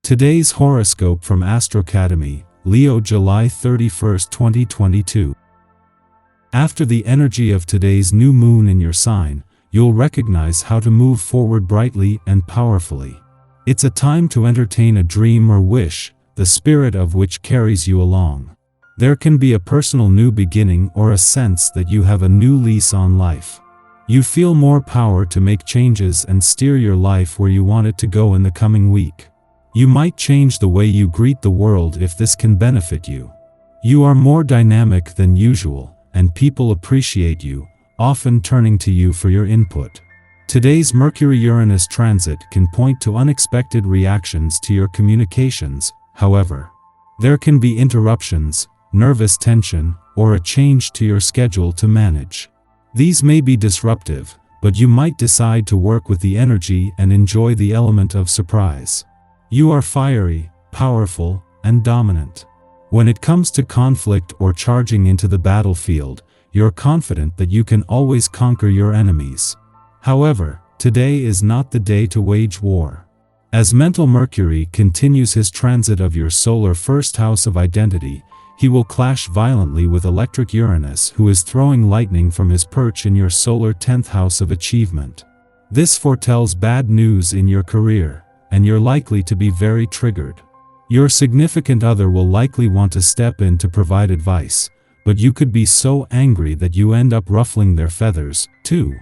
Today's horoscope from Astrocademy, Leo July 31, 2022. After the energy of today's new moon in your sign, you'll recognize how to move forward brightly and powerfully. It's a time to entertain a dream or wish, the spirit of which carries you along. There can be a personal new beginning or a sense that you have a new lease on life. You feel more power to make changes and steer your life where you want it to go in the coming week. You might change the way you greet the world if this can benefit you. You are more dynamic than usual, and people appreciate you, often turning to you for your input. Today's Mercury-Uranus transit can point to unexpected reactions to your communications, however. There can be interruptions, nervous tension, or a change to your schedule to manage. These may be disruptive, but you might decide to work with the energy and enjoy the element of surprise. You are fiery, powerful, and dominant. When it comes to conflict or charging into the battlefield, you're confident that you can always conquer your enemies. However, today is not the day to wage war. As mental Mercury continues his transit of your solar first house of identity, he will clash violently with electric Uranus, who is throwing lightning from his perch in your solar 10th house of achievement. This foretells bad news in your career, and you're likely to be very triggered. Your significant other will likely want to step in to provide advice, but you could be so angry that you end up ruffling their feathers, too.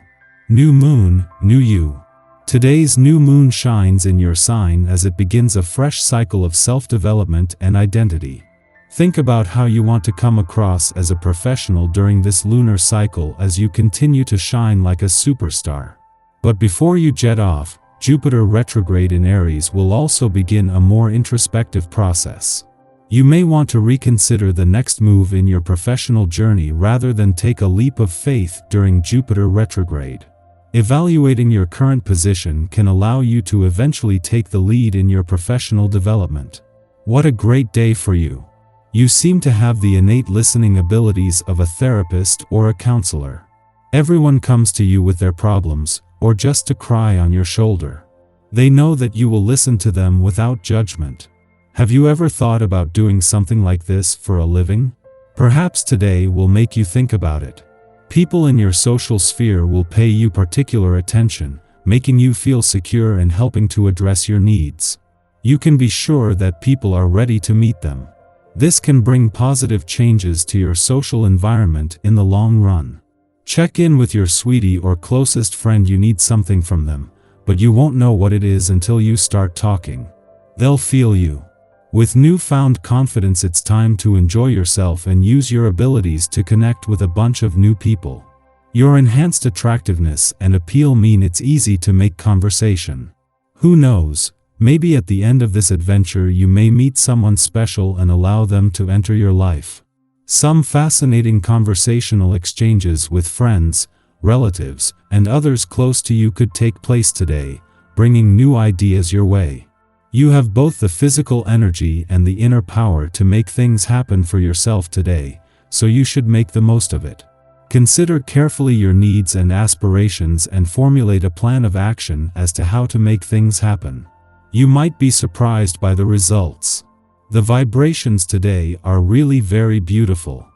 New moon, new you. Today's new moon shines in your sign as it begins a fresh cycle of self-development and identity. Think about how you want to come across as a professional during this lunar cycle as you continue to shine like a superstar. But before you jet off, Jupiter retrograde in Aries will also begin a more introspective process. You may want to reconsider the next move in your professional journey rather than take a leap of faith during Jupiter retrograde. Evaluating your current position can allow you to eventually take the lead in your professional development. What a great day for you! You seem to have the innate listening abilities of a therapist or a counselor. Everyone comes to you with their problems, or just to cry on your shoulder. They know that you will listen to them without judgment. Have you ever thought about doing something like this for a living? Perhaps today will make you think about it. People in your social sphere will pay you particular attention, making you feel secure and helping to address your needs. You can be sure that people are ready to meet them. This can bring positive changes to your social environment in the long run. Check in with your sweetie or closest friend. You need something from them, but you won't know what it is until you start talking. They'll feel you. With newfound confidence, it's time to enjoy yourself and use your abilities to connect with a bunch of new people. Your enhanced attractiveness and appeal mean it's easy to make conversation. Who knows, maybe at the end of this adventure you may meet someone special and allow them to enter your life. Some fascinating conversational exchanges with friends, relatives, and others close to you could take place today, bringing new ideas your way. You have both the physical energy and the inner power to make things happen for yourself today, so you should make the most of it. Consider carefully your needs and aspirations and formulate a plan of action as to how to make things happen. You might be surprised by the results. The vibrations today are really very beautiful.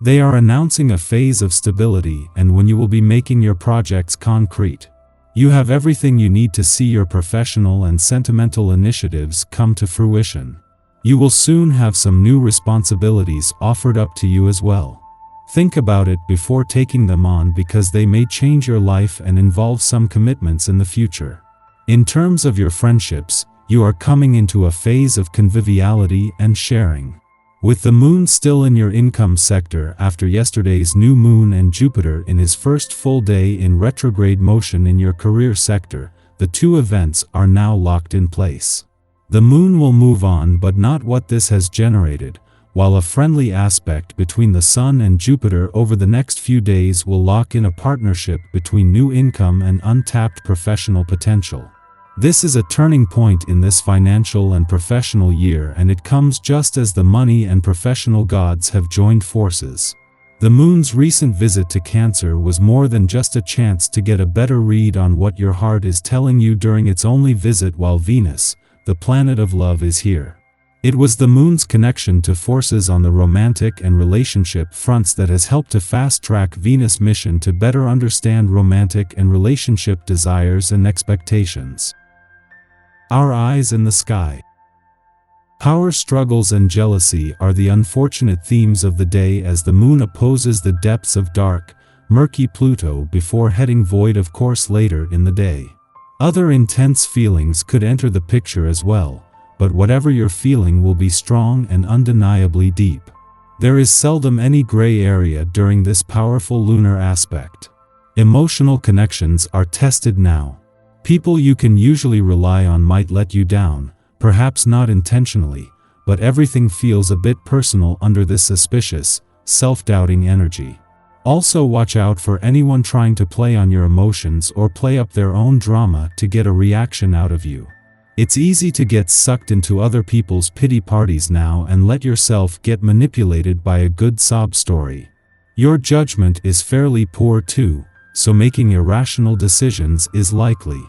They are announcing a phase of stability and when you will be making your projects concrete. You have everything you need to see your professional and sentimental initiatives come to fruition. You will soon have some new responsibilities offered up to you as well. Think about it before taking them on because they may change your life and involve some commitments in the future. In terms of your friendships, you are coming into a phase of conviviality and sharing. With the moon still in your income sector after yesterday's new moon and Jupiter in his first full day in retrograde motion in your career sector, the two events are now locked in place. The moon will move on, but not what this has generated, while a friendly aspect between the Sun and Jupiter over the next few days will lock in a partnership between new income and untapped professional potential. This is a turning point in this financial and professional year, and it comes just as the money and professional gods have joined forces. The moon's recent visit to Cancer was more than just a chance to get a better read on what your heart is telling you during its only visit, while Venus, the planet of love is here. It was the moon's connection to forces on the romantic and relationship fronts that has helped to fast-track Venus' mission to better understand romantic and relationship desires and expectations. Our eyes in the sky. Power struggles and jealousy are the unfortunate themes of the day as the moon opposes the depths of dark, murky Pluto before heading void of course later in the day. Other intense feelings could enter the picture as well, but whatever you're feeling will be strong and undeniably deep. There is seldom any gray area during this powerful lunar aspect. Emotional connections are tested now. People you can usually rely on might let you down, perhaps not intentionally, but everything feels a bit personal under this suspicious, self-doubting energy. Also watch out for anyone trying to play on your emotions or play up their own drama to get a reaction out of you. It's easy to get sucked into other people's pity parties now and let yourself get manipulated by a good sob story. Your judgment is fairly poor too, so making irrational decisions is likely.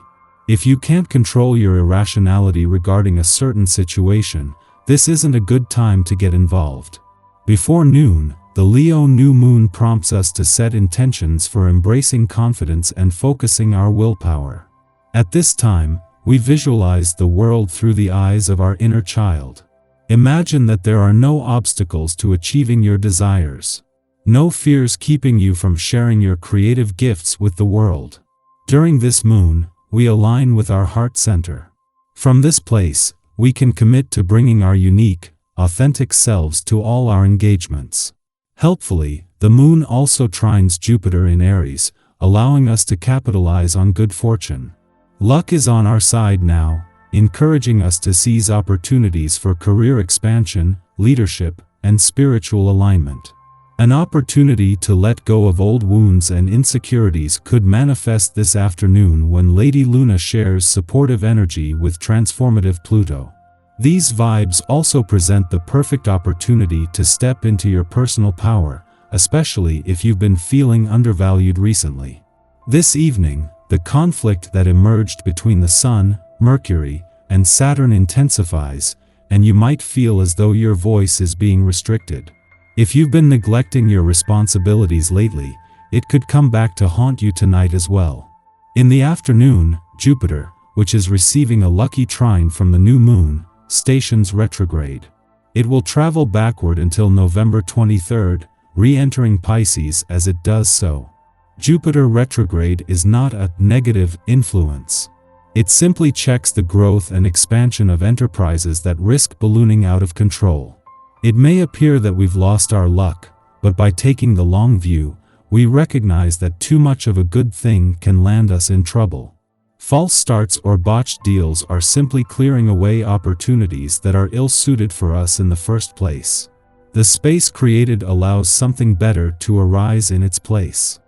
If you can't control your irrationality regarding a certain situation, this isn't a good time to get involved. Before noon, the Leo new moon prompts us to set intentions for embracing confidence and focusing our willpower. At this time, we visualize the world through the eyes of our inner child. Imagine that there are no obstacles to achieving your desires. No fears keeping you from sharing your creative gifts with the world. During this moon, we align with our heart center. From this place, we can commit to bringing our unique, authentic selves to all our engagements. Helpfully, the moon also trines Jupiter in Aries, allowing us to capitalize on good fortune. Luck is on our side now, encouraging us to seize opportunities for career expansion, leadership, and spiritual alignment. An opportunity to let go of old wounds and insecurities could manifest this afternoon when Lady Luna shares supportive energy with transformative Pluto. These vibes also present the perfect opportunity to step into your personal power, especially if you've been feeling undervalued recently. This evening, the conflict that emerged between the Sun, Mercury, and Saturn intensifies, and you might feel as though your voice is being restricted. If you've been neglecting your responsibilities lately, it could come back to haunt you tonight as well. In the afternoon, Jupiter, which is receiving a lucky trine from the new moon, stations retrograde. It will travel backward until November 23rd, re-entering Pisces as it does so. Jupiter retrograde is not a negative influence. It simply checks the growth and expansion of enterprises that risk ballooning out of control. It may appear that we've lost our luck, but by taking the long view, we recognize that too much of a good thing can land us in trouble. False starts or botched deals are simply clearing away opportunities that are ill-suited for us in the first place. The space created allows something better to arise in its place.